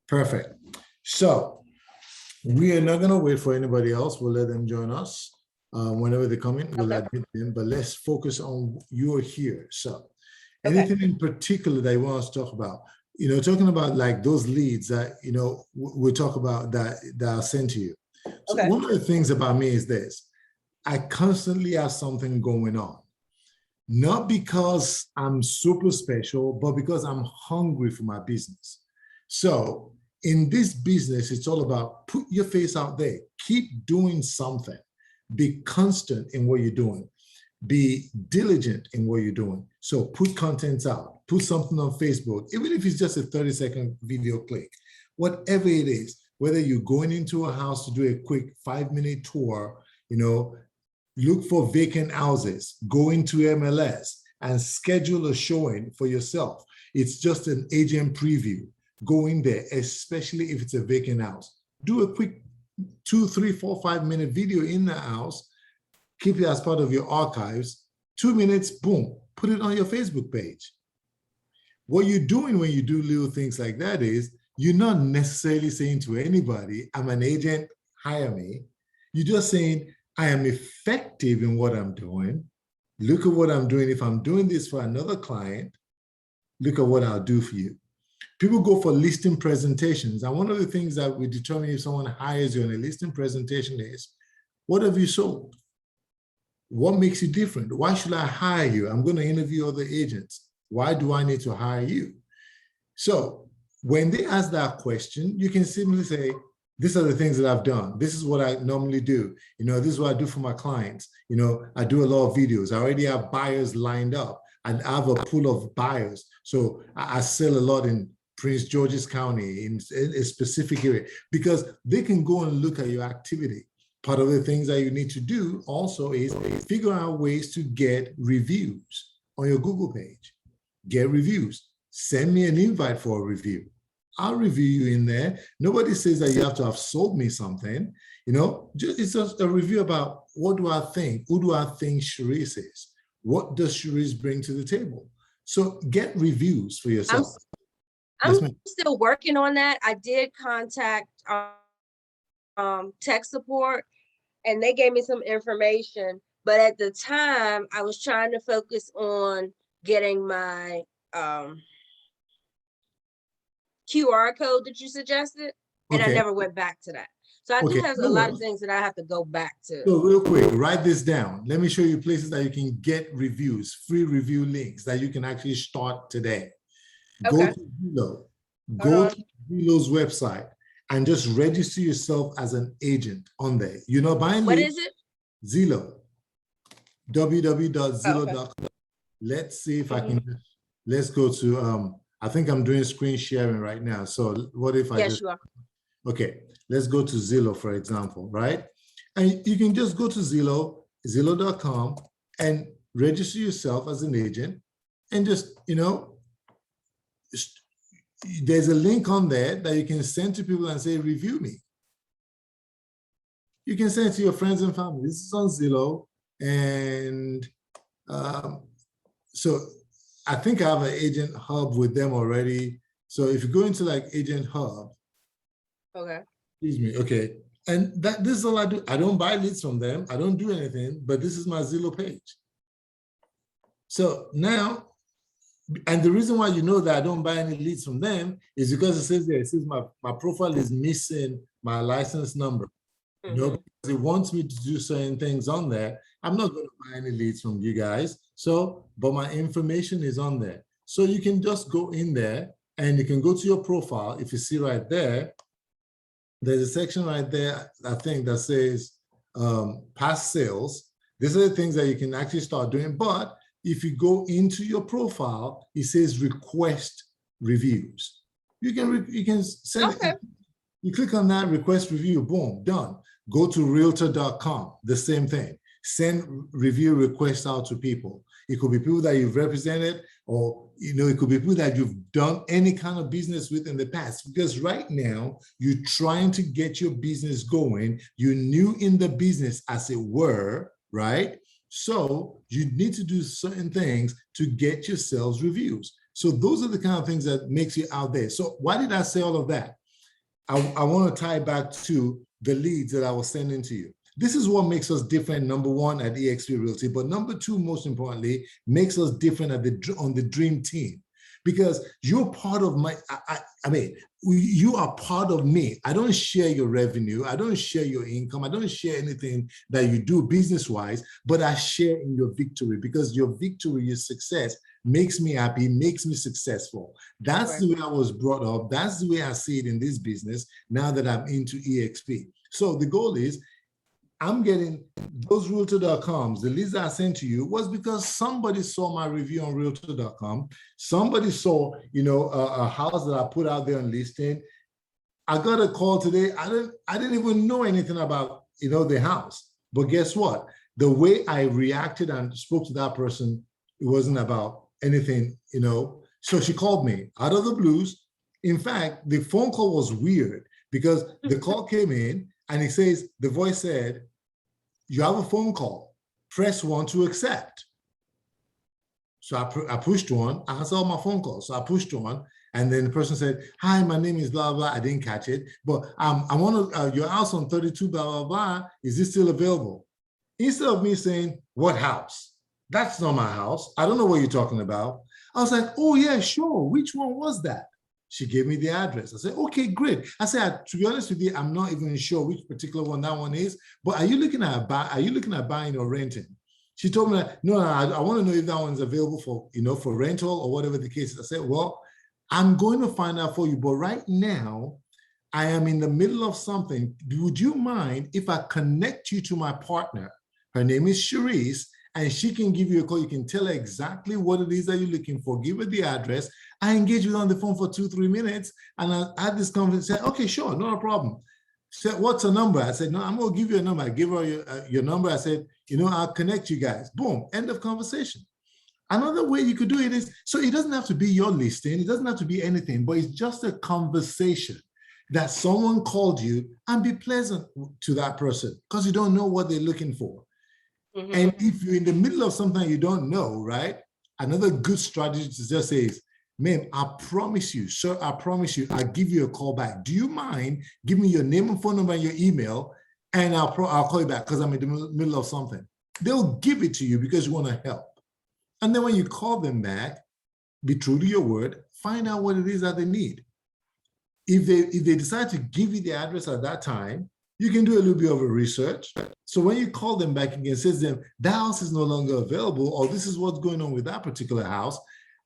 Perfect. So we are not going to wait for anybody else. We'll let them join us. Whenever they come in, we'll admit them, but let's focus on you're here. So anything in particular that you want us to talk about? Talking about like those leads that, we'll talk about that I'll send to you. So one of the things about me is this: I constantly have something going on, not because I'm super special, but because I'm hungry for my business. So in this business, it's all about put your face out there, keep doing something, be constant in what you're doing, be diligent in what you're doing. So put content out, put something on Facebook, even if it's just a 30-second video clip, whatever it is, whether you're going into a house to do a quick 5-minute tour, look for vacant houses, go into MLS and schedule a showing for yourself. It's just an agent preview. Go in there, especially if it's a vacant house. Do a quick 2, 3, 4, 5-minute video in the house, keep it as part of your archives, 2 minutes, boom, put it on your Facebook page. What you're doing when you do little things like that is you're not necessarily saying to anybody, I'm an agent, hire me. You're just saying, I am effective in what I'm doing. Look at what I'm doing. If I'm doing this for another client, look at what I'll do for you. People go for listing presentations. And one of the things that we determine if someone hires you on a listing presentation is, what have you sold? What makes you different? Why should I hire you? I'm going to interview other agents. Why do I need to hire you? So when they ask that question, you can simply say, these are the things that I've done. This is what I normally do. This is what I do for my clients. I do a lot of videos. I already have buyers lined up. I have a pool of buyers. So I sell a lot in Prince George's County, in a specific area, because they can go and look at your activity. Part of the things that you need to do also is figure out ways to get reviews on your Google page. Get reviews. Send me an invite for a review. I'll review you in there. Nobody says that you have to have sold me something. It's just a review about what do I think? Who do I think Sharice is? What does Sharice bring to the table? So get reviews for yourself. I'm still working on that. I did contact tech support and they gave me some information, but at the time I was trying to focus on getting my QR code that you suggested, and I never went back to that. So I do have a lot of things that I have to go back to. So real quick, write this down. Let me show you places that you can get reviews, free review links that you can actually start today. Go to Zillow. Go to Zillow's website and just register yourself as an agent on there. You're not buying What leads. is it? Zillow. www.zillow.com. Let's see if I can. Let's go to I think I'm doing screen sharing right now. So what if I Yes, you are. Okay, let's go to Zillow, for example, right? And you can just go to Zillow, Zillow.com, and register yourself as an agent, and just, there's a link on there that you can send to people and say, review me. You can send it to your friends and family. This is on Zillow. And so I think I have an agent hub with them already. So if you go into like agent hub, excuse me, okay. And this is all I do. I don't buy leads from them. I don't do anything, but this is my Zillow page. So now, and the reason why you know that I don't buy any leads from them is because it says there, it says my profile is missing my license number. Because it wants me to do certain things on there. I'm not going to buy any leads from you guys. So, but my information is on there. So you can just go in there and you can go to your profile. If you see right there, there's a section right there, I think, that says past sales. These are the things that you can actually start doing. But if you go into your profile, it says request reviews. You can send it. You click on that, request review, boom, done. Go to realtor.com, the same thing. Send review requests out to people. It could be people that you've represented, or it could be people that you've done any kind of business with in the past. Because right now, you're trying to get your business going. You're new in the business, as it were, right? So you need to do certain things to get yourselves reviews. So those are the kind of things that makes you out there. So why did I say all of that? I want to tie back to the leads that I was sending to you. This is what makes us different, number one, at eXp Realty, but number two, most importantly, makes us different on the dream team, because you're part of I mean, you are part of me. I don't share your revenue. I don't share your income. I don't share anything that you do business-wise, but I share in your victory, because your victory, your success makes me happy, makes me successful. That's the way I was brought up. That's the way I see it in this business now that I'm into EXP. So the goal is, I'm getting those realtor.coms. The leads I sent to you was because somebody saw my review on realtor.com. Somebody saw, a house that I put out there on listing. I got a call today. I didn't even know anything about, the house. But guess what? The way I reacted and spoke to that person, it wasn't about anything, So she called me out of the blues. In fact, the phone call was weird because the call came in and the voice said, "You have a phone call. Press 1 to accept." So I pushed 1. I saw my phone call. So I pushed 1. And then the person said, "Hi, my name is blah, blah." I didn't catch it. But I want to, your house on 32, blah, blah, blah. Is this still available? Instead of me saying, "What house? That's not my house. I don't know what you're talking about." I was like, "Oh, yeah, sure. Which one was that?" She gave me the address. I said, "Okay, great." I said, "To be honest with you, I'm not even sure which particular one that one is, but are you looking at buying or renting?" She told me that, "No, I want to know if that one's available for rental or whatever the case is." I said, "Well, I'm going to find out for you, but right now I am in the middle of something. Would you mind if I connect you to my partner? Her name is Cherise, and she can give you a call. You can tell her exactly what it is that you're looking for. Give her the address. I engage with her on the phone for 2-3 minutes, and I had this conversation. Okay, sure, not a problem." She said, "What's her number?" I said, "No, I'm going to give you a number." I give her your number. I said, "I'll connect you guys." Boom, end of conversation. Another way you could do it is, so it doesn't have to be your listing. It doesn't have to be anything, but it's just a conversation that someone called you, and be pleasant to that person because you don't know what they're looking for. And if you're in the middle of something you don't know, right? Another good strategy to just say is, "Ma'am, I promise you, sir, I promise you, I'll give you a call back. Do you mind giving me your name and phone number and your email, and I'll call you back because I'm in the middle of something." They'll give it to you because you want to help. And then when you call them back, be true to your word, find out what it is that they need. If they decide to give you the address at that time, you can do a little bit of a research. So when you call them back, you can say to them, "That house is no longer available," or "This is what's going on with that particular house.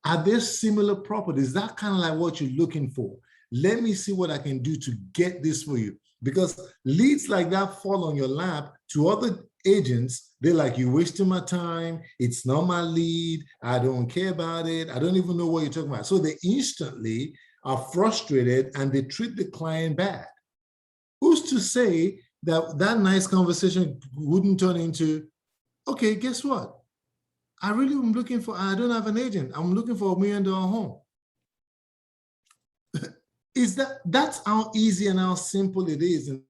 Are there similar properties?" That kind of like what you're looking for. Let me see what I can do to get this for you. Because leads like that fall on your lap to other agents. They're like, "You're wasting my time. It's not my lead. I don't care about it. I don't even know what you're talking about." So they instantly are frustrated and they treat the client bad. Who's to say that that nice conversation wouldn't turn into, "Okay, guess what? I don't have an agent. I'm looking for $1 million home." That's how easy and how simple it is in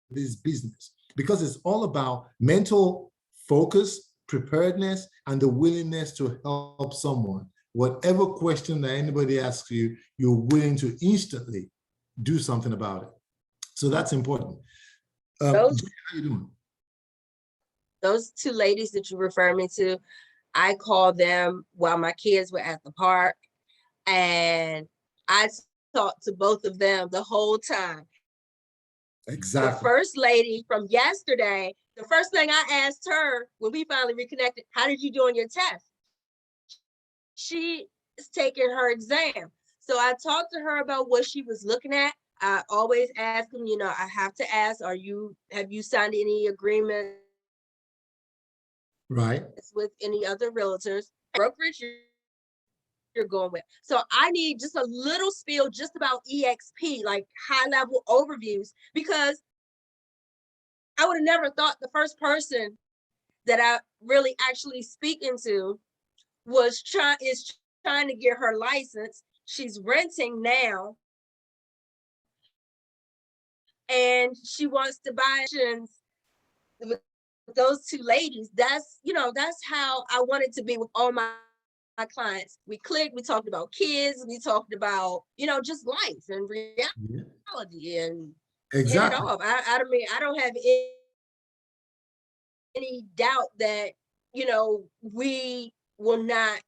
this business, because it's all about mental focus, preparedness, and the willingness to help someone. Whatever question that anybody asks you, you're willing to instantly do something about it. So that's important. How you doing? Those 2 ladies that you refer me to, I called them while my kids were at the park, and I talked to both of them the whole time. Exactly. The first lady from yesterday, the first thing I asked her when we finally reconnected, "How did you do on your test?" She is taking her exam. So I talked to her about what she was looking at. I always ask them, I have to ask, have you signed any agreements Right. with any other realtors, brokerage you're going with? So I need just a little spiel just about EXP, like high level overviews, because I would have never thought the first person that I really actually speaking to is trying to get her license. She's renting now, and she wants to buy with those 2 ladies. That's how I want it to be with all my my clients, we clicked, we talked about kids, we talked about, just life and Yeah, reality and hit it exactly. off. I mean, I don't have any doubt that, we will not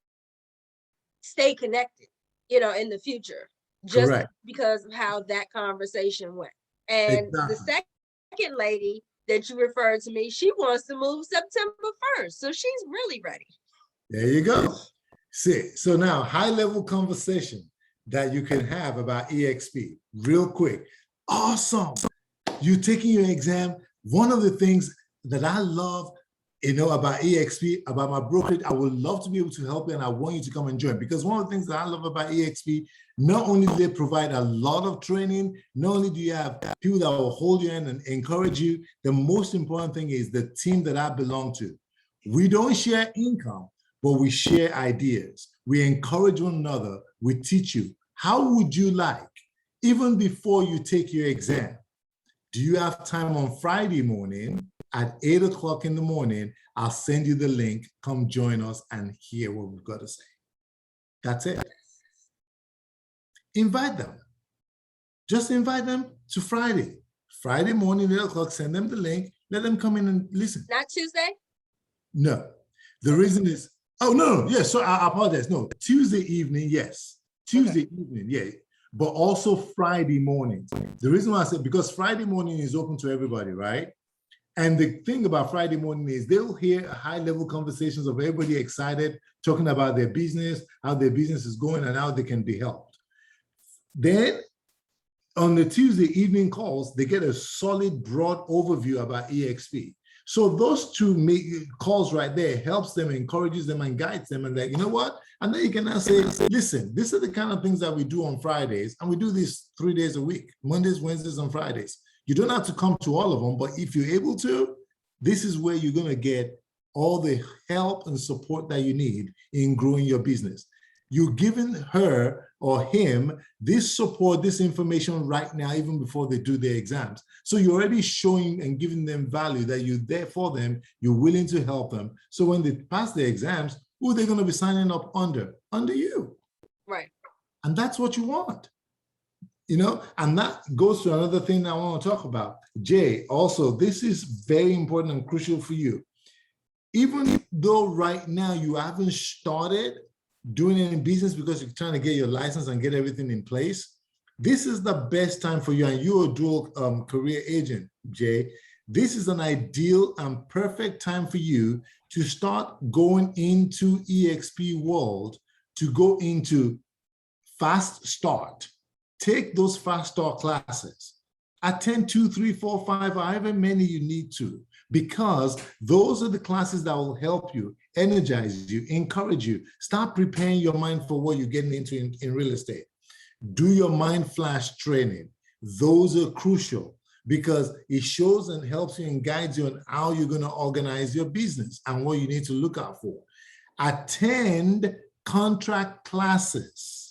stay connected, in the future, just Correct. because of how that conversation went. And the Exactly. second lady that you referred to me, she wants to move September 1st. So she's really ready. There you go. See, so now high level conversation that you can have about EXP real quick. Awesome. You taking your exam. One of the things that I love, about EXP, about my brokerage, I would love to be able to help you, and I want you to come and join, because one of the things that I love about EXP, not only do they provide a lot of training, not only do you have people that will hold you in and encourage you, the most important thing is the team that I belong to. We don't share income, but we share ideas. We encourage one another. We teach you. How would you like, even before you take your exam, do you have time on Friday morning at 8 o'clock in the morning? I'll send you the link. Come join us and hear what we've got to say. That's it. Invite them. Just invite them to Friday. Friday morning, 8 o'clock, send them the link. Let them come in and listen. Not Tuesday? No. The reason is, no. Yes, so I apologize. No, Tuesday evening, yes. Tuesday evening, yeah. But also Friday morning. The reason why I said, because Friday morning is open to everybody, right? And the thing about Friday morning is they'll hear high-level conversations of everybody excited, talking about their business, how their business is going, and how they can be helped. Then on the Tuesday evening calls, they get a solid, broad overview about EXP. So those two calls right there helps them, encourages them, and guides them. And like, you know what? And then you can now say, listen, these are the kind of things that we do on Fridays. And we do this 3 days a week, Mondays, Wednesdays, and Fridays. You don't have to come to all of them, but if you're able to, this is where you're going to get all the help and support that you need in growing your business. You're giving her or him this support, this information right now, even before they do their exams. So you're already showing and giving them value, that you're there for them, you're willing to help them. So when they pass their exams, who are they going to be signing up under? Under you. Right. And that's what you want. And that goes to another thing that I want to talk about. Jay, also, this is very important and crucial for you. Even though right now you haven't started doing any business because you're trying to get your license and get everything in place, this is the best time for you. And you're a dual career agent, Jay. This is an ideal and perfect time for you to start going into EXP world, to go into fast start. Take those fast start classes. Attend 2, 3, 4, 5, however many you need to, because those are the classes that will help you, energize you, encourage you. Start preparing your mind for what you're getting into in real estate. Do your mind flash training. Those are crucial because it shows and helps you and guides you on how you're going to organize your business and what you need to look out for. Attend contract classes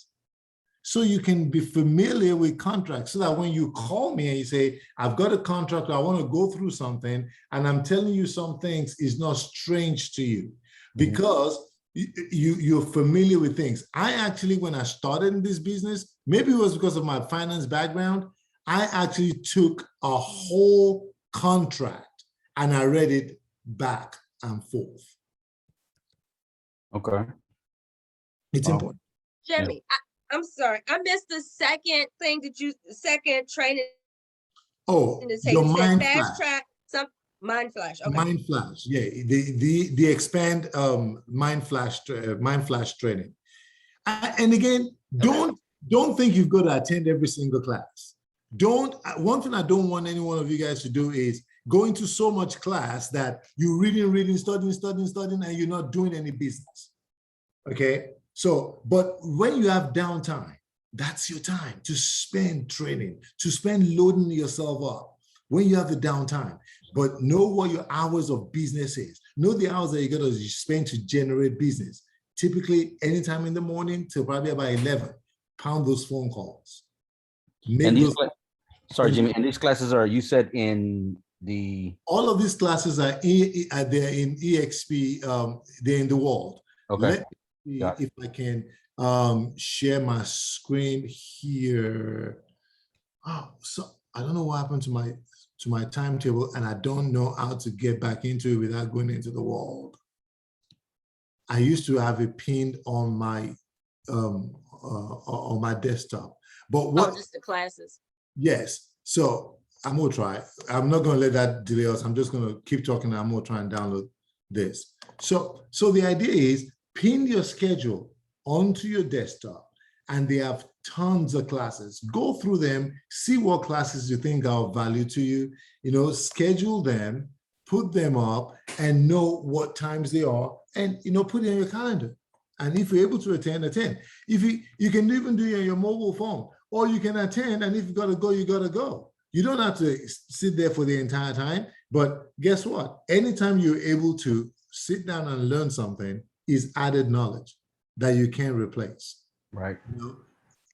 so you can be familiar with contracts, so that when you call me and you say, I've got a contract, I want to go through something, and I'm telling you some things, is not strange to you because you're familiar with things. I actually, when I started in this business, maybe it was because of my finance background, I actually took a whole contract and I read it back and forth. Okay. It's important. Jimmy, I'm sorry, I missed the second thing second training. Oh, your mind fast flash. track, mind flash. Okay. Mind flash, yeah, the expand mind flash training. And again, don't think you've got to attend every single class. One thing I don't want any one of you guys to do is go into so much class that you're reading, studying, and you're not doing any business. Okay. So, but when you have downtime, that's your time to spend training, to spend loading yourself up when you have the downtime. But know what your hours of business is. Know the hours that you're going to spend to generate business. Typically, anytime in the morning till probably about 11, pound those phone calls. Sorry, Jimmy, and these classes are, you said in the... All of these classes are they're in EXP, they're in the world. Okay. see Got if I can share my screen here. Oh, so I don't know what happened to my timetable, and I don't know how to get back into it without going into the world. I used to have it pinned on my desktop, but what? Oh, just the classes. Yes. So I'm gonna try. I'm not gonna let that delay us. I'm just gonna keep talking. I'm gonna try and download this. So the idea is pin your schedule onto your desktop, and they have tons of classes. Go through them, see what classes you think are of value to you. Schedule them, put them up, and know what times they are, and put it in your calendar. And if you're able to attend. If you can even do it on your mobile phone, or you can attend, and if you gotta go, you gotta go. You don't have to sit there for the entire time, but guess what? Anytime you're able to sit down and learn something is added knowledge that you can't replace. Right.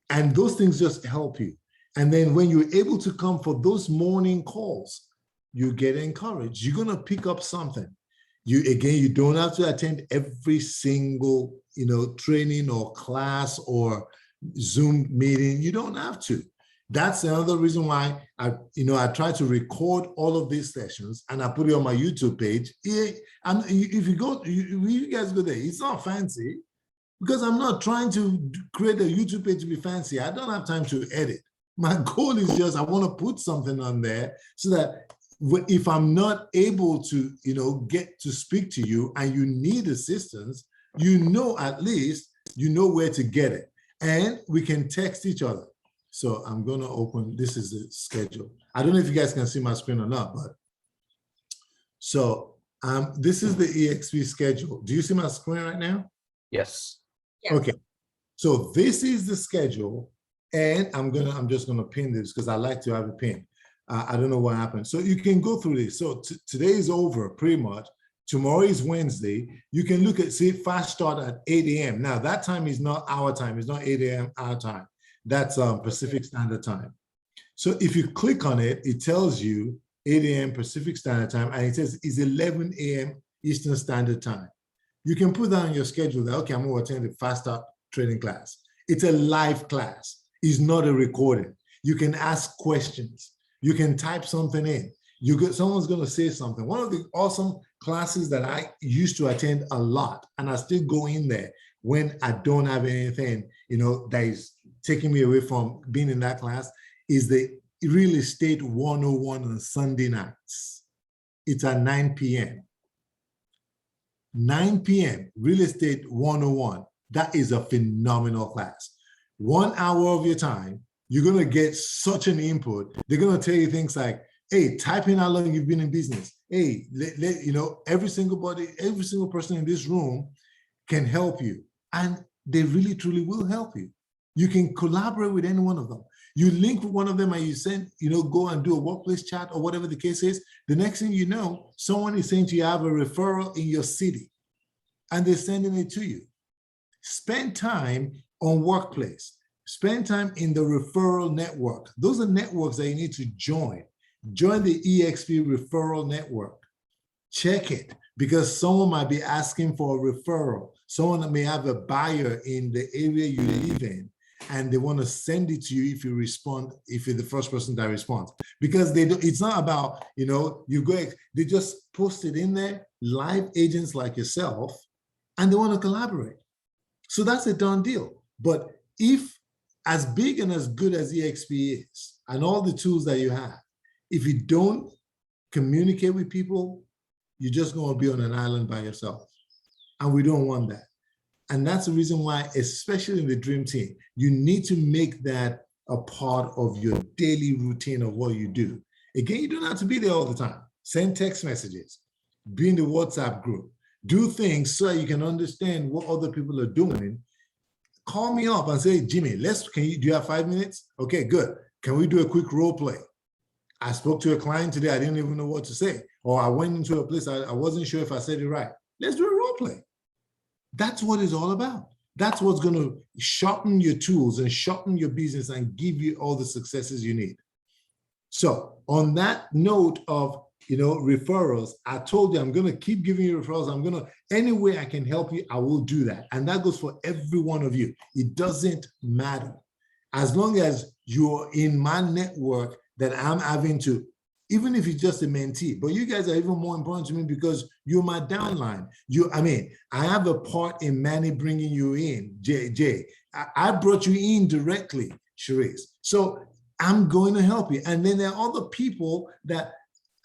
And those things just help you. And then when you're able to come for those morning calls, you get encouraged. You're gonna pick up something. You don't have to attend every single, training or class or Zoom meeting. You don't have to. That's another reason why I try to record all of these sessions and I put it on my YouTube page. And if you guys go there, it's not fancy because I'm not trying to create a YouTube page to be fancy. I don't have time to edit. My goal is just I want to put something on there so that if I'm not able to, get to speak to you and you need assistance, at least where to get it. And we can text each other. So I'm going to open, this is the schedule. I don't know if you guys can see my screen or not, but so this is the EXP schedule. Do you see my screen right now? Yes. Yes. Okay. So this is the schedule, and I'm just gonna pin this because I like to have a pin. I don't know what happened. So you can go through this. So today is over pretty much. Tomorrow is Wednesday. You can look at, see, fast start at 8 a.m. Now that time is not our time. It's not 8 a.m. our time. That's Pacific Standard Time. So if you click on it, it tells you 8 a.m. Pacific Standard Time, and it says it's 11 a.m. Eastern Standard Time. You can put that on your schedule that, okay, I'm going to attend the fast start training class. It's a live class. It's not a recording. You can ask questions. You can type something in. Someone's going to say something. One of the awesome classes that I used to attend a lot, and I still go in there when I don't have anything, that is taking me away from being in that class, is the Real Estate 101 on Sunday nights. It's at 9 p.m. 9 p.m. Real Estate 101. That is a phenomenal class. 1 hour of your time, you're going to get such an input. They're going to tell you things like, hey, type in how long you've been in business. Hey, every single person in this room can help you. And they really, truly will help you. You can collaborate with any one of them. You link with one of them and you send, go and do a workplace chat or whatever the case is. The next thing you know, someone is saying to you, I have a referral in your city, and they're sending it to you. Spend time on workplace. Spend time in the referral network. Those are networks that you need to join. Join the EXP referral network. Check it, because someone might be asking for a referral. Someone may have a buyer in the area you live in, and they want to send it to you if you respond, if you're the first person that responds. Because it's not about, they just post it in there, live agents like yourself, and they want to collaborate. So that's a done deal. But if, as big and as good as EXP is, and all the tools that you have, if you don't communicate with people, you're just going to be on an island by yourself. And we don't want that. And that's the reason why, especially in the Dream Team, you need to make that a part of your daily routine of what you do. Again, you don't have to be there all the time. Send text messages, be in the WhatsApp group, do things so that you can understand what other people are doing. Call me up and say, Jimmy, do you have 5 minutes? Okay, good. Can we do a quick role play? I spoke to a client today. I didn't even know what to say. Or I went into a place. I wasn't sure if I said it right. Let's do a role play. That's what it's all about. That's what's going to sharpen your tools and sharpen your business and give you all the successes you need. So on that note of referrals. I told you I'm going to keep giving you referrals. Any way I can help you, I will do that. And that goes for every one of you. It doesn't matter. As long as you're in my network that I'm having to, even if it's just a mentee, but you guys are even more important to me because you're my downline. I have a part in Manny bringing you in, Jay. I brought you in directly, Sharice. So I'm going to help you. And then there are other people that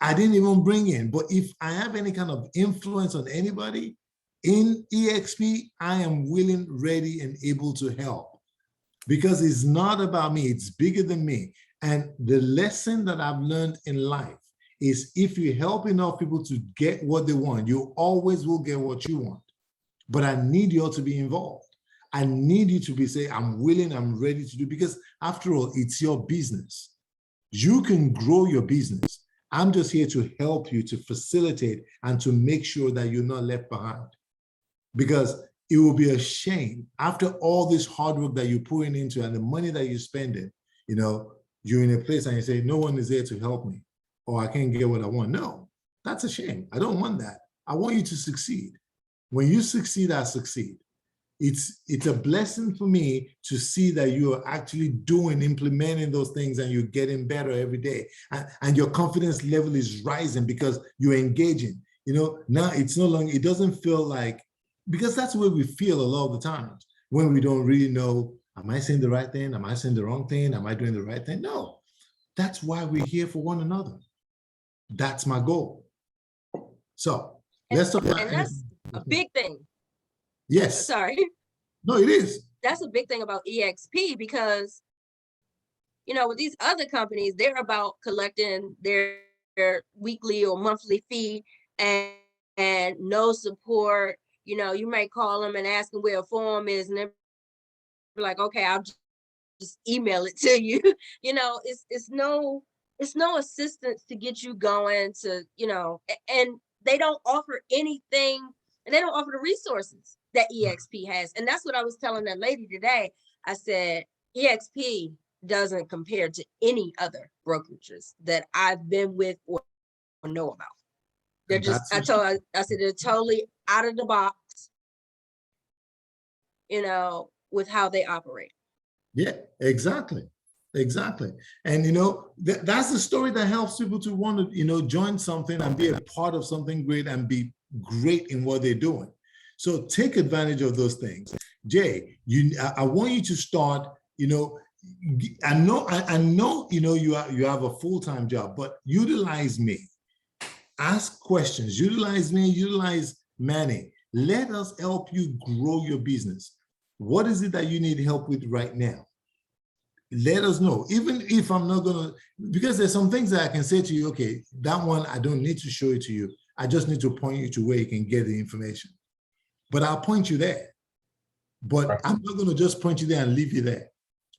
I didn't even bring in. But if I have any kind of influence on anybody in EXP, I am willing, ready, and able to help. Because it's not about me, it's bigger than me. And the lesson that I've learned in life is if you help enough people to get what they want, you always will get what you want. But I need you all to be involved. I need you to say, I'm willing, I'm ready to do, because after all, it's your business. You can grow your business. I'm just here to help you, to facilitate, and to make sure that you're not left behind. Because it will be a shame after all this hard work that you're pouring into and the money that you're spending, you're in a place and you say, no one is there to help me, or I can't get what I want. No, that's a shame. I don't want that. I want you to succeed. When you succeed, I succeed. It's a blessing for me to see that you are actually implementing those things, and you're getting better every day. And your confidence level is rising because you're engaging. Now it's no longer, it doesn't feel like, because that's the way we feel a lot of the times when we don't really know, am I saying the right thing? Am I saying the wrong thing? Am I doing the right thing? No, that's why we're here for one another. That's my goal. So let's talk about, and that's a big thing. Yes. Sorry. No, it is. That's a big thing about EXP because, with these other companies, they're about collecting their weekly or monthly fee and no support. You might call them and ask them where a form is, and they're like, okay, I'll just email it to you. It's no assistance to get you going to, and they don't offer anything, and they don't offer the resources that EXP has. And that's what I was telling that lady today. I said, EXP doesn't compare to any other brokerages that I've been with or know about. They're just, I said, they're totally out of the box, with how they operate. Yeah, exactly. Exactly. And, that's the story that helps people to want to, join something and be a part of something great and be great in what they're doing. So take advantage of those things. Jay, I want you to start, I know, you have a full-time job, but utilize me. Ask questions, utilize me, utilize Manny. Let us help you grow your business. What is it that you need help with right now? Let us know, even if I'm not gonna, because there's some things that I can say to you, okay, that one, I don't need to show it to you. I just need to point you to where you can get the information. But I'll point you there. But I'm not gonna just point you there and leave you there.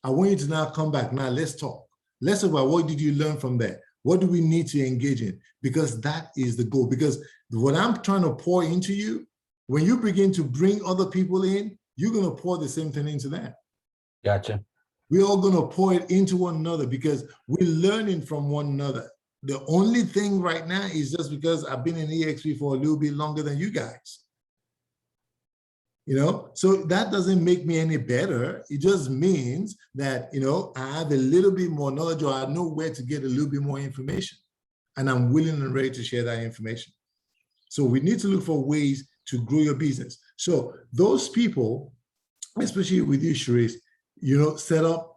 I want you to now come back. Now let's talk. Let's talk about what did you learn from there? What do we need to engage in? Because that is the goal. Because what I'm trying to pour into you, when you begin to bring other people in, you're going to pour the same thing into them. Gotcha. We're all going to pour it into one another because we're learning from one another. The only thing right now is just because I've been in EXP for a little bit longer than you guys. So that doesn't make me any better. It just means that, I have a little bit more knowledge, or I know where to get a little bit more information, and I'm willing and ready to share that information. So we need to look for ways to grow your business. So those people, especially with you, Sharice,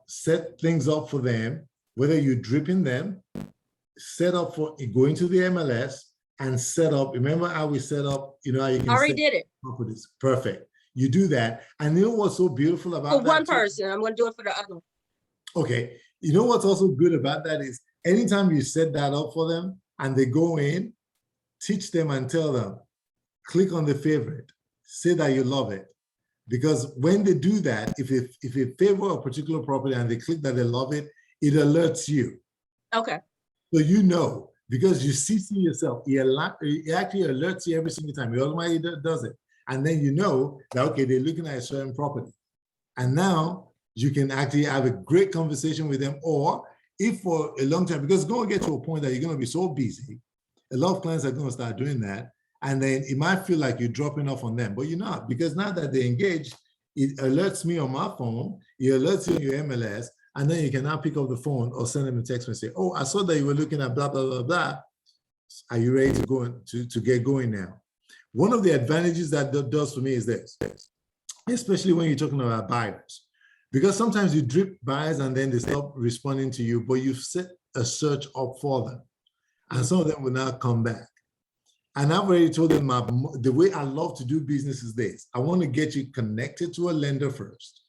set things up for them, whether you're dripping them, set up for going to the MLS and set up, remember how we set up, how you can already did it. Properties. Perfect. You do that. And you know what's so beautiful about for one person, I'm going to do it for the other one. Okay. You know what's also good about that is anytime you set that up for them and they go in, teach them and tell them, click on the favorite, say that you love it. Because when they do that, if you favor a particular property and they click that they love it, it alerts you. Okay. So because you see yourself, it actually alerts you every single time. It automatically does it. And then you know that, okay, they're looking at a certain property. And now you can actually have a great conversation with them, or if for a long time, because it's going to get to a point that you're going to be so busy A lot of clients are going to start doing that. And then it might feel like you're dropping off on them, but you're not, because now that they're engaged, it alerts me on my phone, it alerts you on your MLS, and then you can now pick up the phone or send them a text and say, oh, I saw that you were looking at blah, blah, blah, blah. Are you ready to go to get going now? One of the advantages that does for me is this, especially when you're talking about buyers, because sometimes you drip buyers and then they stop responding to you, but you've set a search up for them. And some of them will now come back. And I've already told them the way I love to do business is this. I want to get you connected to a lender first.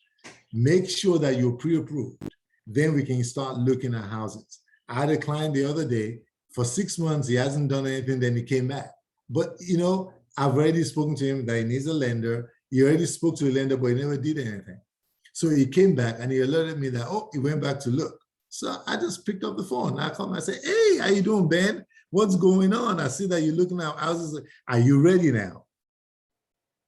Make sure that you're pre-approved. Then we can start looking at houses. I had a client the other day, for 6 months, he hasn't done anything, then he came back. But, you know, I've already spoken to him that he needs a lender. He already spoke to a lender, but he never did anything. So he came back and he alerted me that, oh, he went back to look. So I just picked up the phone. I called him, I said, hey, how you doing, Ben? What's going on? I see that you're looking at houses. Are you ready now?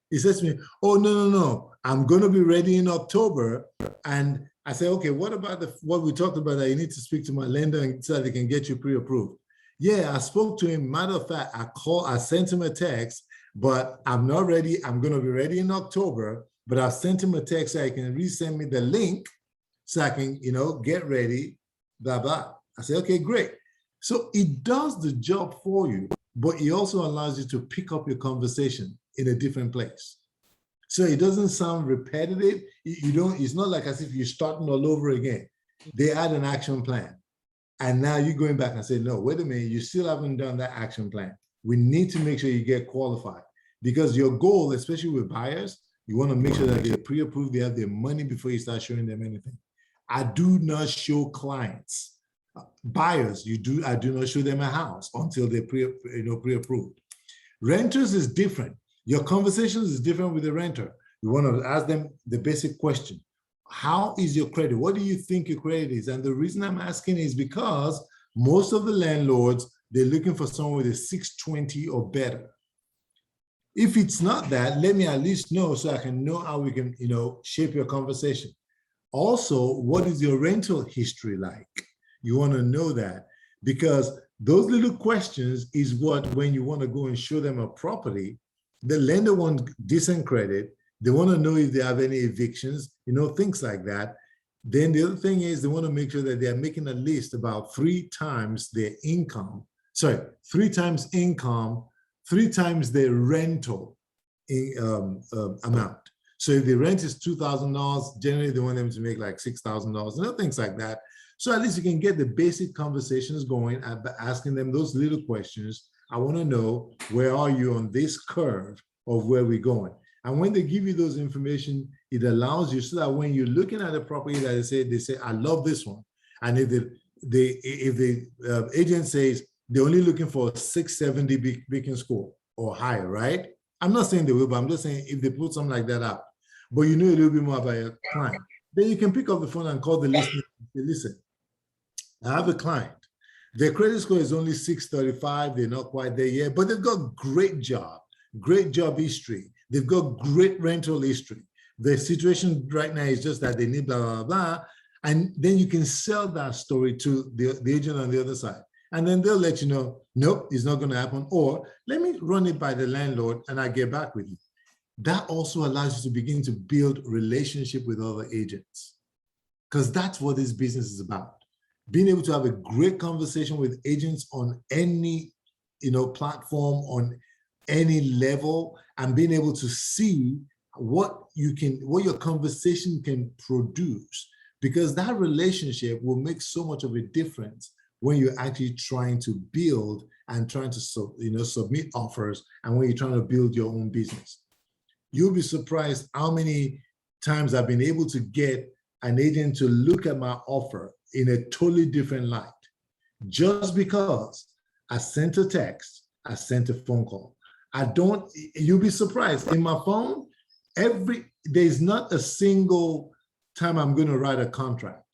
He says to me, oh, no. I'm going to be ready in October. And I say, okay, what about what we talked about, that you need to speak to my lender and so they can get you pre-approved? Yeah, I spoke to him. Matter of fact, I sent him a text, but I'm not ready. I'm going to be ready in October, but I sent him a text so I can resend me the link so I can, you know, get ready, blah, blah. I said, okay, great. So it does the job for you, but it also allows you to pick up your conversation in a different place. So it doesn't sound repetitive. It's not like as if you're starting all over again. They had an action plan. And now you're going back and say, no, wait a minute, you still haven't done that action plan. We need to make sure you get qualified, because your goal, especially with buyers, you want to make sure that they're pre-approved, they have their money before you start showing them anything. I do not show clients, buyers, I do not show them a house until they're pre-approved. Renters is different. Your conversations is different with the renter. You want to ask them the basic question. How is your credit? What do you think your credit is? And the reason I'm asking is because most of the landlords, they're looking for someone with a 620 or better. If it's not that, let me at least know so I can know how we can, shape your conversation. Also, what is your rental history like? You want to know that, because those little questions is what, when you want to go and show them a property, the lender wants decent credit. They want to know if they have any evictions, things like that. Then the other thing is they want to make sure that they're making a list about 3 times their income. 3 times income, 3 times their rental amount. So if the rent is $2,000, generally they want them to make like $6,000, things like that. So at least you can get the basic conversations going by asking them those little questions. I want to know, where are you on this curve of where we're going? And when they give you those information, it allows you so that when you're looking at a property that they say, I love this one. And if the agent says they're only looking for a 670 beacon score or higher, right? I'm not saying they will, but I'm just saying if they put something like that up, but you know a little bit more about your client, then you can pick up the phone and call the listener and say, listen, I have a client. Their credit score is only 635. They're not quite there yet, but they've got great job history. They've got great rental history. The situation right now is just that they need blah, blah, blah. And then you can sell that story to the agent on the other side. And then they'll let you know, nope, it's not going to happen. Or let me run it by the landlord and I get back with you. That also allows you to begin to build relationship with other agents, because that's what this business is about. Being able to have a great conversation with agents on any, platform, on any level, and being able to see what your conversation can produce, because that relationship will make so much of a difference when you're actually trying to build and trying to submit offers, and when you're trying to build your own business. You'll be surprised how many times I've been able to get an agent to look at my offer in a totally different light, just because I sent a text, I sent a phone call. You'll be surprised. In my phone, there's not a single time I'm going to write a contract.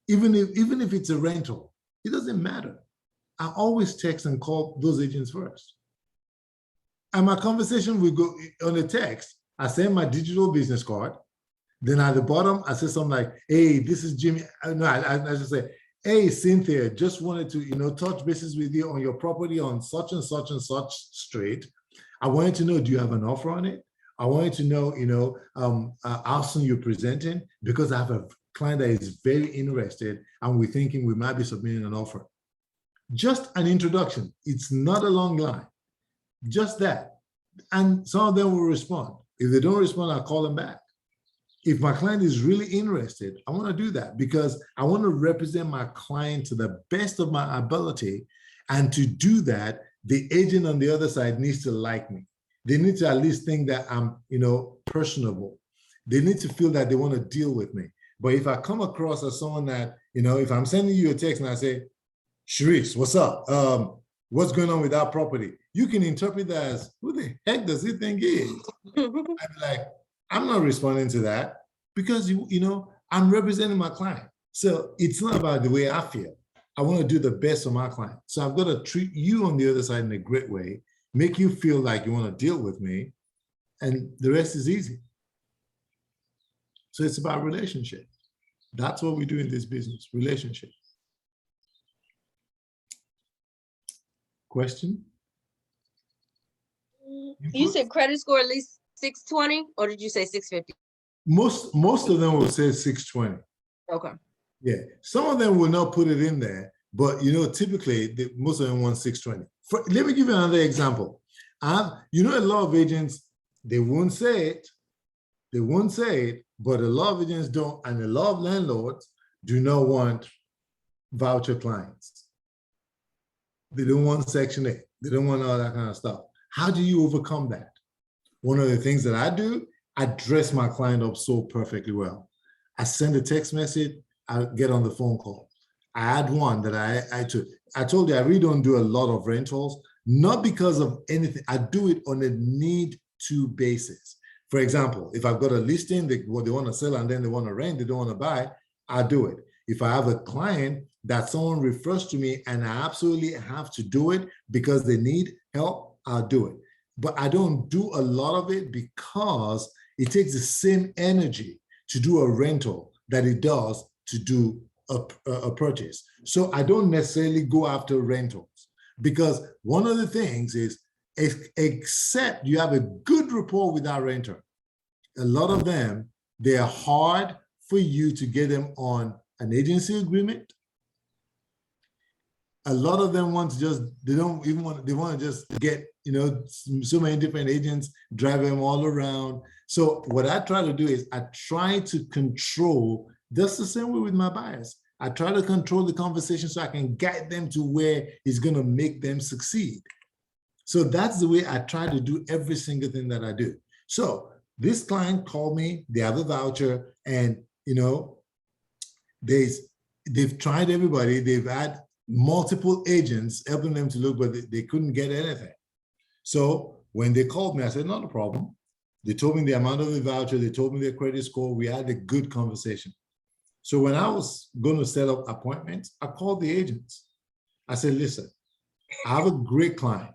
Even if it's a rental, it doesn't matter. I always text and call those agents first. And my conversation will go on a text. I send my digital business card. Then at the bottom, I say something like, hey, this is Jimmy. No, I just say, hey, Cynthia, just wanted to, touch bases with you on your property on such and such and such street. I wanted to know, do you have an offer on it? I wanted to know, how soon you're presenting, because I have a client that is very interested and we're thinking we might be submitting an offer. Just an introduction. It's not a long line, just that. And some of them will respond. If they don't respond, I'll call them back. If my client is really interested, I want to do that because I want to represent my client to the best of my ability. And to do that, the agent on the other side needs to like me. They need to at least think that I'm, personable. They need to feel that they want to deal with me. But if I come across as someone that, if I'm sending you a text and I say, Sharice, what's up? What's going on with that property? You can interpret that as, who the heck does he think he is? I'm like, I'm not responding to that because, I'm representing my client. So it's not about the way I feel. I want to do the best for my client. So I've got to treat you on the other side in a great way, make you feel like you want to deal with me, and the rest is easy. So it's about relationship. That's what we do in this business, relationship. Question? You said credit score at least 620, or did you say 650? Most of them will say 620. Okay. Yeah, some of them will not put it in there, but typically most of them want 620. Let me give you another example. A lot of agents, they won't say it. They won't say it, but a lot of agents don't, and a lot of landlords do not want voucher clients. They don't want Section 8. They don't want all that kind of stuff. How do you overcome that? One of the things that I do, I dress my client up so perfectly well. I send a text message, I get on the phone call. I had one that I told you I really don't do a lot of rentals, not because of anything. I do it on a need-to basis. For example, if I've got a listing, they want to sell and then they want to rent, they don't want to buy, I do it. If I have a client that someone refers to me and I absolutely have to do it because they need help, I'll do it. But I don't do a lot of it because it takes the same energy to do a rental that it does to do a purchase. So I don't necessarily go after rentals because one of the things is, except you have a good rapport with that renter, a lot of them, they are hard for you to get them on an agency agreement. A lot of them want to just, they want to just get, so many different agents, drive them all around. So what I try to do is I try to control, just the same way with my buyers. I try to control the conversation so I can guide them to where it's going to make them succeed. So that's the way I try to do every single thing that I do. So this client called me, they have a voucher, and they've tried everybody, they've had multiple agents helping them to look, but they couldn't get anything. So when they called me, I said, not a problem. They told me the amount of the voucher, they told me their credit score, we had a good conversation. So when I was going to set up appointments, I called the agents. I said, listen, I have a great client.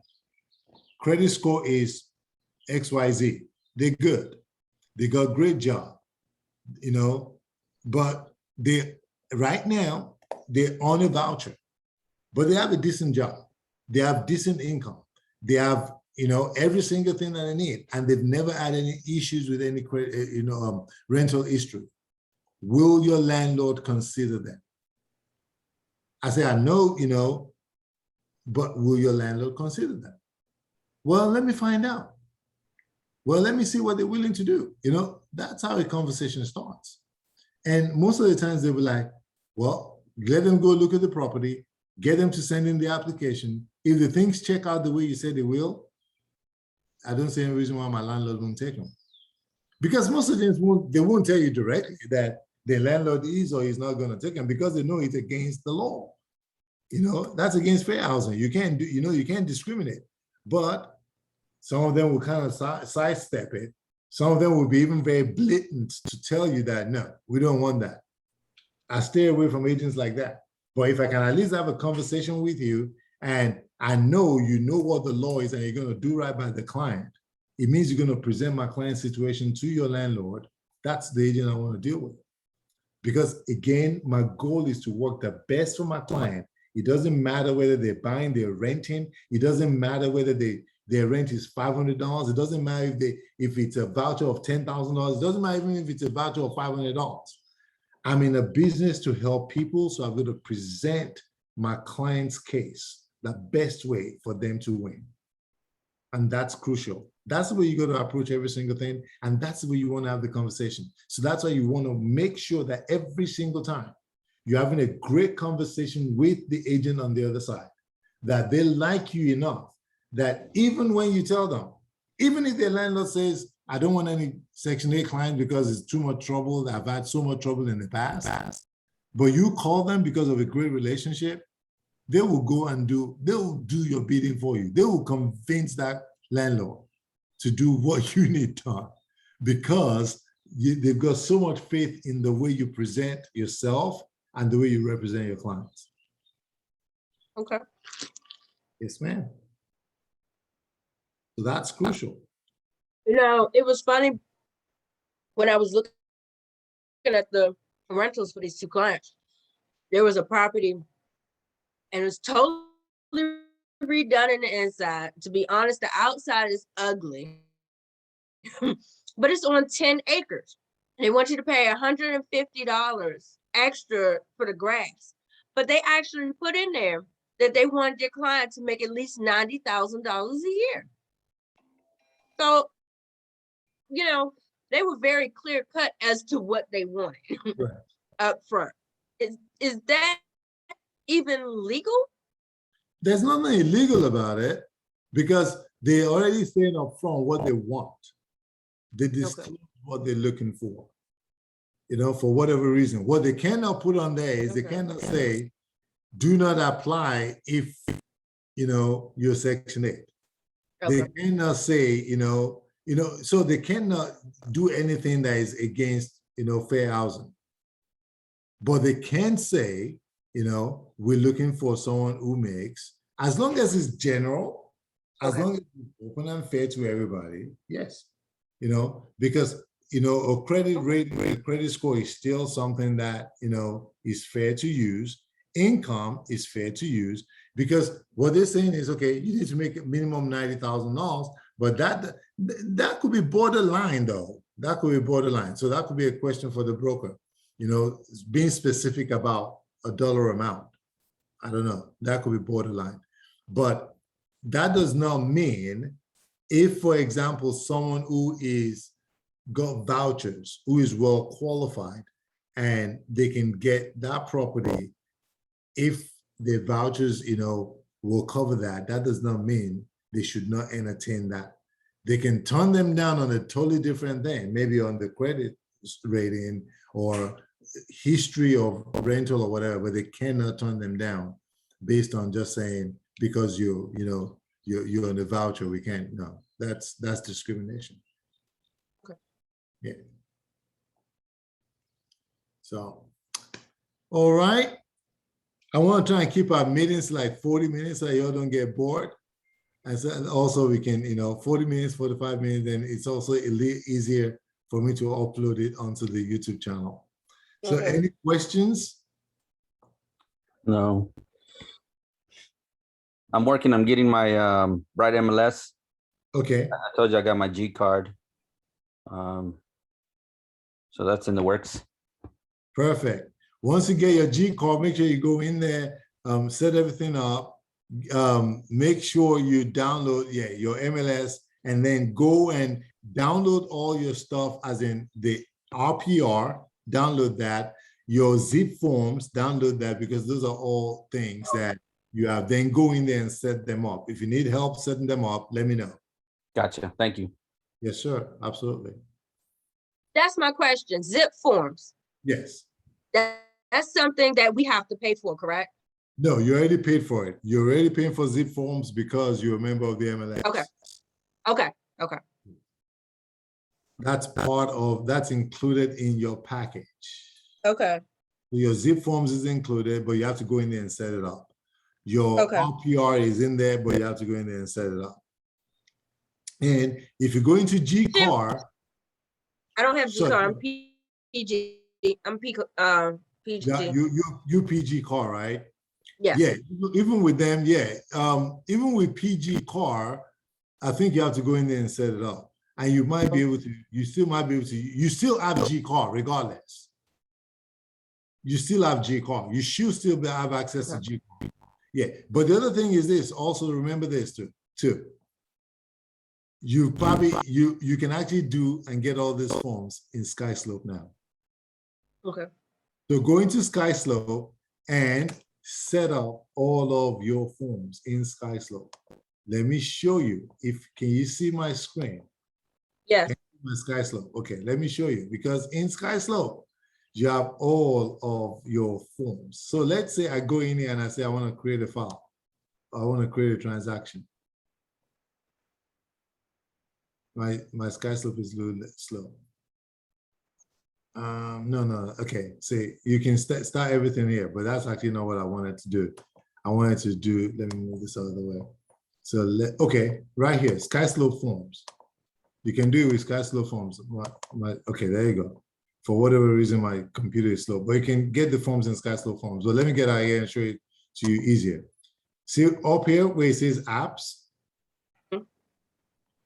Credit score is XYZ. They're good. They got a great job, but right now, they're on a voucher, but they have a decent job. They have decent income. They have, every single thing that they need, and they've never had any issues with any rental history. Will your landlord consider them? I say, I know, but will your landlord consider them? Well, let me find out. Well, let me see what they're willing to do. That's how a conversation starts. And most of the times they'll be like, well, let them go look at the property, get them to send in the application. If the things check out the way you said they will, I don't see any reason why my landlord won't take them. Because most of them won't tell you directly that the landlord is or is not going to take them because they know it's against the law. That's against fair housing. You can't do, you can't discriminate. But some of them will kind of sidestep it. Some of them will be even very blatant to tell you that, no, we don't want that. I stay away from agents like that. But if I can at least have a conversation with you and I know you know what the law is and you're going to do right by the client, it means you're going to present my client's situation to your landlord. That's the agent I want to deal with. Because again, my goal is to work the best for my client. It doesn't matter whether they're buying, they're renting. It doesn't matter whether their rent is $500. It doesn't matter if it's a voucher of $10,000. It doesn't matter even if it's a voucher of $500. I'm in a business to help people, so I've got to present my client's case the best way for them to win. And that's crucial. That's the way you got to approach every single thing. And that's the way you want to have the conversation. So that's why you want to make sure that every single time you're having a great conversation with the agent on the other side, that they like you enough that even when you tell them, even if their landlord says, I don't want any Section 8 clients because it's too much trouble, I've had so much trouble in the past, but you call them because of a great relationship, they will go and they'll do your bidding for you. They will convince that landlord to do what you need done because they've got so much faith in the way you present yourself and the way you represent your clients. Okay. Yes, ma'am. So that's crucial. You know, it was funny when I was looking at the rentals for these two clients. There was a property and it was totally redone in the inside. To be honest, the outside is ugly, but it's on 10 acres. They want you to pay $150 extra for the grass, but they actually put in there that they wanted their client to make at least $90,000 a year. So, you know, they were very clear cut as to what they wanted Right. up front. Is that even legal? There's nothing illegal about it because they already saying up front what they want. They disclose what they're looking for, you know, for whatever reason. What they cannot put on there is they cannot say, do not apply if, you know, you're Section 8. They cannot say, you know, so they cannot do anything that is against, you know, fair housing. But they can say, you know, we're looking for someone who makes, as long as it's general, as long as it's open and fair to everybody, yes. You know, because, you know, a credit rate, a credit score is still something that, you know, is fair to use. Income is fair to use because what they're saying is, okay, you need to make a minimum $90,000, but that could be borderline though. That could be borderline. So that could be a question for the broker, you know, being specific about a dollar amount. I don't know, that could be borderline, but that does not mean if, for example, someone who is got vouchers, who is well qualified and they can get that property, if the vouchers, you know, will cover that, that does not mean they should not entertain that. They can turn them down on a totally different thing, maybe on the credit rating or history of rental or whatever, but they cannot turn them down based on just saying because you're on the voucher, we can't. No, that's discrimination. Okay. Yeah. So, all right. I want to try and keep our meetings like 40 minutes so y'all don't get bored. And so also we can, you know, 40 minutes, 45 minutes, then it's also easier for me to upload it onto the YouTube channel. So any questions? No. I'm working on getting my right MLS. Okay. I told you I got my G card. So that's in the works. Perfect. Once you get your G card, make sure you go in there, set everything up, make sure you download your MLS, and then go and download all your stuff, as in the RPR, download that, your zip forms, download that, because those are all things that you have. Then go in there and set them up. If you need help setting them up, let me know. Gotcha. Thank you. Yes, sir. Absolutely. That's my question. Zip forms. Yes. That's something that we have to pay for, correct? No, you already paid for it. You're already paying for zip forms because you're a member of the MLS. Okay. That's included in your package. Okay. Your zip forms is included, but you have to go in there and set it up. Your RPR is in there, but you have to go in there and set it up. And if you go into G-Car, I don't have G-Car, I'm PG. I'm PG. Yeah, you PG car, right? Yes. Yeah, even with them, yeah. Even with PG car, I think you have to go in there and set it up. And you might be able to, you still might be able to, you still have G car regardless. You still have G car. You should still have access to G car. Yeah. But the other thing is this, also remember this too. You probably, you can actually do and get all these forms in SkySlope now. Okay. So go into SkySlope and set up all of your forms in SkySlope. Let me show you. Can you see my screen? Yes. My SkySlope. Okay, let me show you, because in SkySlope, you have all of your forms. So let's say I go in here and I say I want to create a file. I want to create a transaction. My SkySlope is a little slow. No. Okay, see, you can start everything here, but that's actually not what I wanted to do. I wanted to do, let me move this out of the way. So okay, right here, SkySlope forms. You can do it with SkySlope forms. Okay, there you go. For whatever reason, my computer is slow, but you can get the forms in SkySlope forms. So let me get out here and show it to you easier. See up here where it says apps.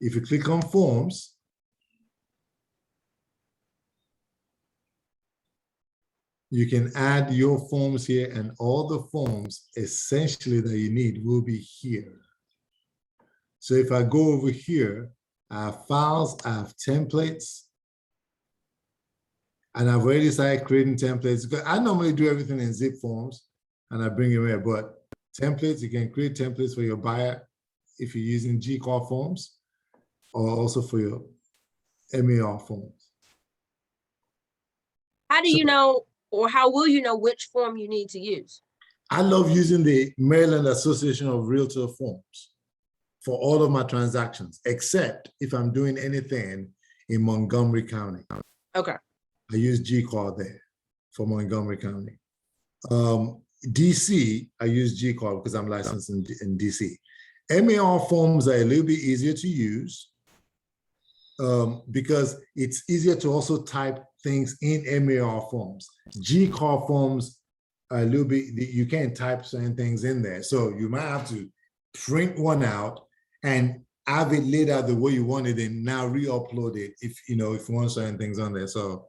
If you click on forms, you can add your forms here, and all the forms essentially that you need will be here. So if I go over here, I have files, I have templates, and I've already started creating templates. I normally do everything in zip forms and I bring them here, but templates, you can create templates for your buyer if you're using GCAR forms, or also for your MAR forms. How do you know, or how will you know which form you need to use? I love using the Maryland Association of Realtor forms for all of my transactions, except if I'm doing anything in Montgomery County. Okay. I use GCAR there for Montgomery County. DC, I use GCAR because I'm licensed in DC. MAR forms are a little bit easier to use because it's easier to also type things in MAR forms. GCAR forms are a little bit, you can't type certain things in there. So you might have to print one out and have it laid out the way you want it and now re-upload it if you want certain things on there. So,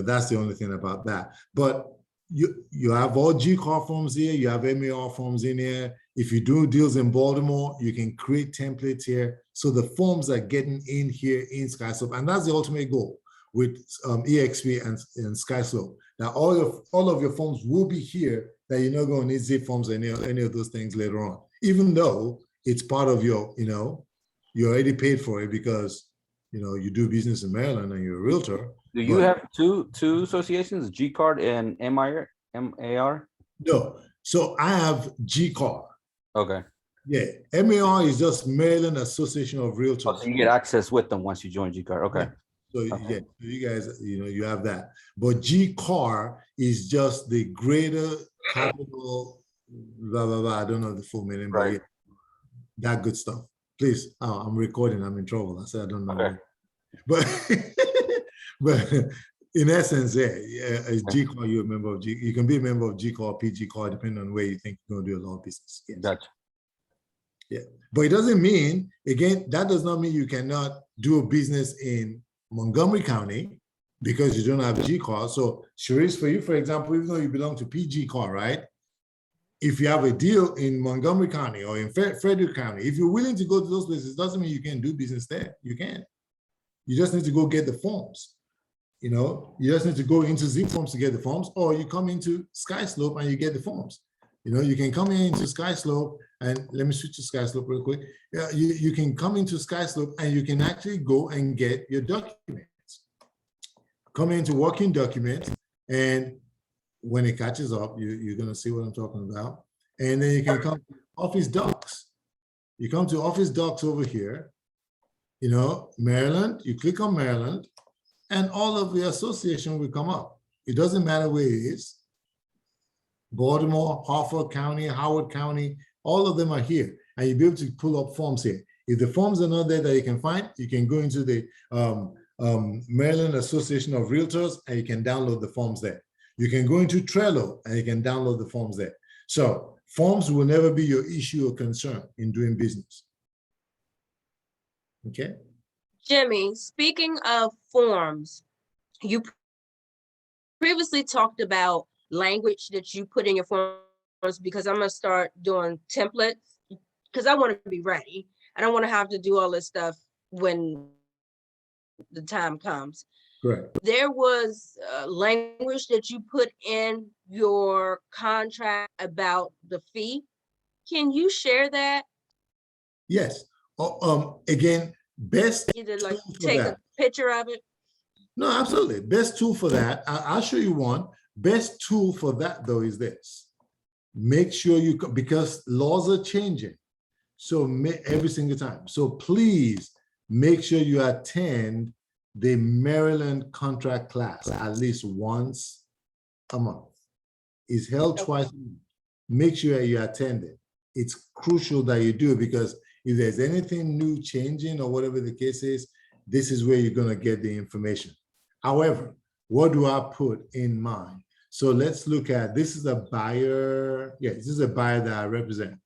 that's the only thing about that. But you have all GCAR forms here, you have MAR forms in here. If you do deals in Baltimore, you can create templates here. So the forms are getting in here in SkySlope. And that's the ultimate goal with EXP and SkySlope. Now, all of your forms will be here, that you're not going to need zip forms or any of those things later on, even though it's part of your, you already paid for it because, you do business in Maryland and you're a realtor. Do you have two associations, GCard and MAR? No. So I have GCAR. Okay. Yeah. MAR is just Maryland Association of Realtors. Oh, so you get access with them once you join GCard. Okay. So yeah, you guys, you have that. But GCAR is just the Greater Capital, blah, blah, blah. I don't know the full meaning, but yeah, that good stuff. Please, I'm recording. I'm in trouble. I said I don't know. Okay. But in essence, as GCAR, you're a member of G. You can be a member of GCAR, PGCAR, depending on where you think you're going to do a lot of business. Yes. Gotcha. Yeah, but it doesn't mean, again, that does not mean you cannot do a business in Montgomery County because you don't have GCAR. So, Sharice, for you, for example, even though you belong to PGCAR, right? If you have a deal in Montgomery County or in Frederick County, if you're willing to go to those places, doesn't mean you can't do business there. You can. You just need to go get the forms. You just need to go into zip forms to get the forms, or you come into SkySlope and you get the forms. You can come into SkySlope, and let me switch to SkySlope real quick. Yeah, you can come into SkySlope and you can actually go and get your documents. Come into working documents, and when it catches up, you're going to see what I'm talking about. And then you can come to Office Docs. You come to Office Docs over here, Maryland, you click on Maryland, and all of the association will come up. It doesn't matter where it is. Baltimore, Harford County, Howard County, all of them are here. And you'll be able to pull up forms here. If the forms are not there that you can find, you can go into the Maryland Association of Realtors, and you can download the forms there. You can go into Trello and you can download the forms there. So forms will never be your issue or concern in doing business. Okay. Jimmy, speaking of forms, you previously talked about language that you put in your forms, because I'm going to start doing templates because I want to be ready. I don't want to have to do all this stuff when the time comes. Correct. There was language that you put in your contract about the fee. Can you share that? Yes. Again, best Either like tool for take that. a picture of it. No, absolutely. Best tool for that. I'll show you one. Best tool for that though is this. Make sure you, because laws are changing. So every single time. So please make sure you attend the Maryland contract class at least once a month. It's held twice a month. Make sure you attend it. It's crucial that you do, because if there's anything new changing or whatever the case is, this is where you're going to get the information. However, what do I put in mind? So let's look at, this is a buyer. Yeah, this is a buyer that I represent.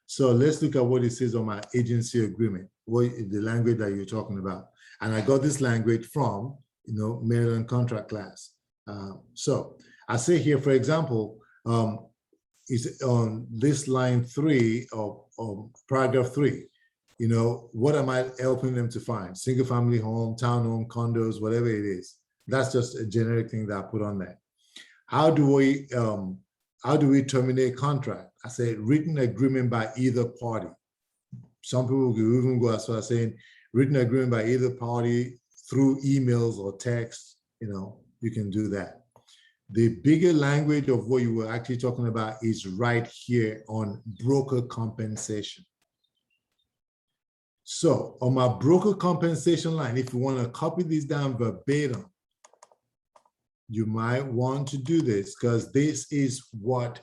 So let's look at what it says on my agency agreement, what the language that you're talking about. And I got this language from, Maryland contract class. So I say here, for example, is on this line 3 of paragraph 3, what am I helping them to find? Single family home, townhome, condos, whatever it is. That's just a generic thing that I put on there. How do we terminate contract? I say written agreement by either party. Some people will even go as far as saying written agreement by either party through emails or text. You can do that. The bigger language of what you were actually talking about is right here on broker compensation. So on my broker compensation line, if you want to copy this down verbatim, you might want to do this, because this is what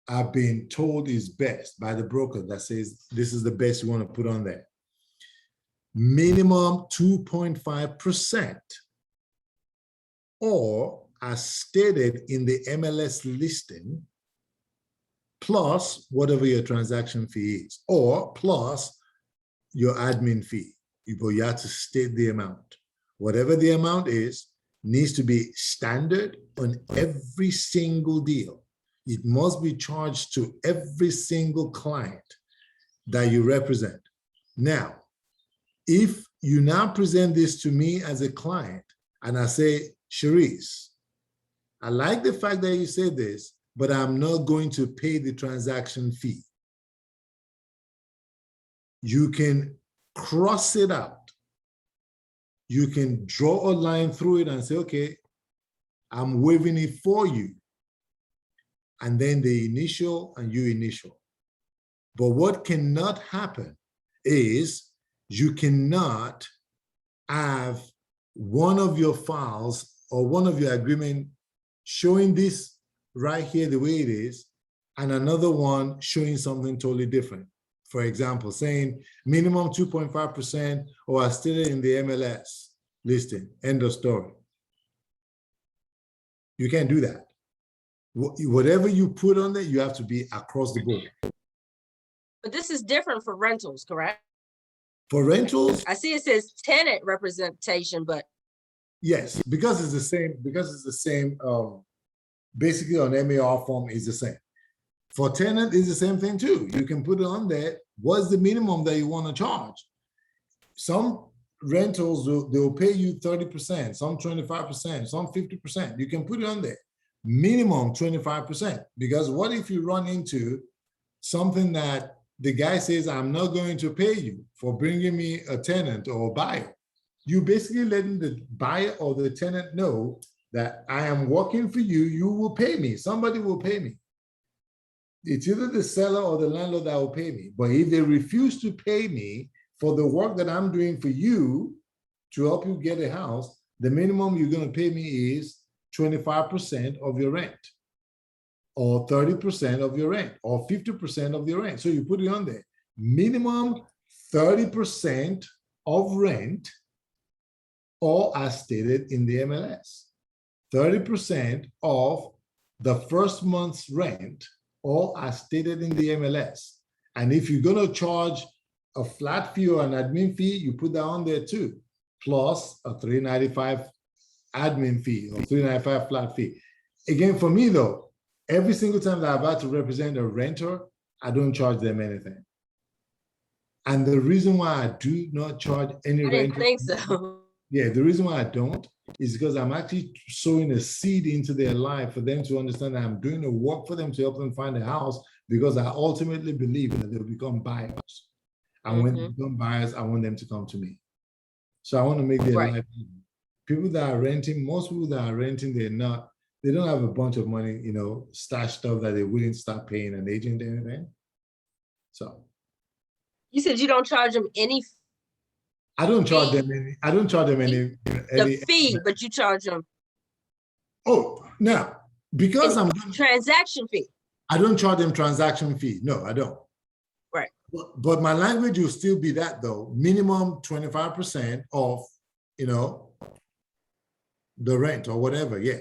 I've been told is best by the broker that says this is the best you want to put on there. Minimum 2.5%, or as stated in the MLS listing, plus whatever your transaction fee is, or plus your admin fee. You have to state the amount. Whatever the amount is, needs to be standard on every single deal. It must be charged to every single client that you represent. Now, if you now present this to me as a client and I say, Cherise, I like the fact that you said this, but I'm not going to pay the transaction fee. You can cross it out. You can draw a line through it and say, okay, I'm waiving it for you. And then the initial and you initial. But what cannot happen is you cannot have one of your files or one of your agreement showing this right here the way it is, and another one showing something totally different. For example, saying minimum 2.5%, or as stated in the MLS listing, end of story. You can't do that. Whatever you put on there, you have to be across the board. But this is different for rentals, correct? For rentals, I see it says tenant representation, but yes, because it's the same, basically on MAR form is the same. For tenant, it's the same thing too. You can put it on there. What's the minimum that you want to charge? Some rentals, they'll pay you 30%, some 25%, some 50%. You can put it on there. Minimum 25%. Because what if you run into something that the guy says, I'm not going to pay you for bringing me a tenant or a buyer? You basically letting the buyer or the tenant know that I am working for you, you will pay me, somebody will pay me. It's either the seller or the landlord that will pay me. But if they refuse to pay me for the work that I'm doing for you to help you get a house, the minimum you're going to pay me is 25% of your rent, or 30% of your rent, or 50% of your rent. So you put it on there. Minimum 30% of rent, all as stated in the MLS. 30% of the first month's rent, all as stated in the MLS. And if you're going to charge a flat fee or an admin fee, you put that on there too, plus a $395 admin fee or $395 flat fee. Again, for me though, every single time that I've had to represent a renter, I don't charge them anything. And the reason why I do not charge any I didn't renter, think so. yeah, the reason why I don't is because I'm actually sowing a seed into their life for them to understand that I'm doing the work for them to help them find a house, because I ultimately believe that they'll become buyers. And when they become buyers, I want them to come to me. So I want to make their Right. life easy. People that are renting, most people that are renting, they don't have a bunch of money, you know, stashed stuff that they're willing to start paying an agent or anything. So You said you don't charge them any I don't charge them any, the fee, but you charge them Oh, now, because transaction fee. I don't charge them transaction fee. No, I don't. Right. But my language will still be that though, minimum 25% of, you know, the rent or whatever, yeah.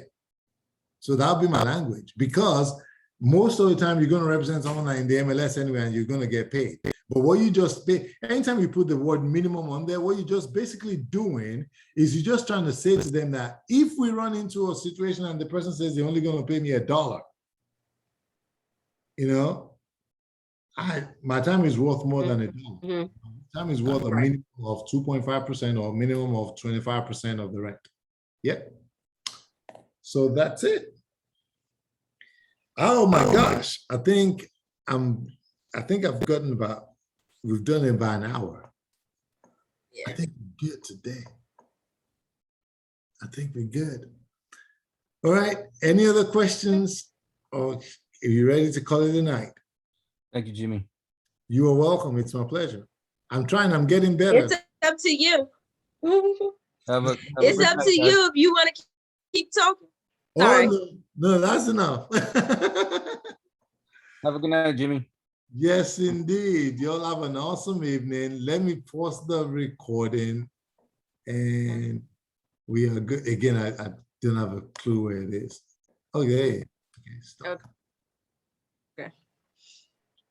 So that'll be my language, because most of the time you're going to represent someone in the MLS anyway, and you're going to get paid. But what you just pay, anytime you put the word minimum on there, what you're just basically doing is you're just trying to say to them that if we run into a situation and the person says they're only going to pay me $1, you know, my time is worth more than $1. Time is worth a minimum of 2.5% or minimum of 25% of the rent. Yep. So that's it. Oh my gosh. I think I've gotten we've done it about an hour. Yeah. I think we're good today. I think we're good. All right. Any other questions? Or are you ready to call it a night? Thank you, Jimmy. You are welcome. It's my pleasure. I'm getting better. It's up to you. It's up to you if you want to keep talking. Sorry. Oh, no, that's enough. Have a good night, Jimmy. Yes, indeed. You'll have an awesome evening. Let me pause the recording, and we are good. Again, I don't have a clue where it is. Okay. Stop. Okay.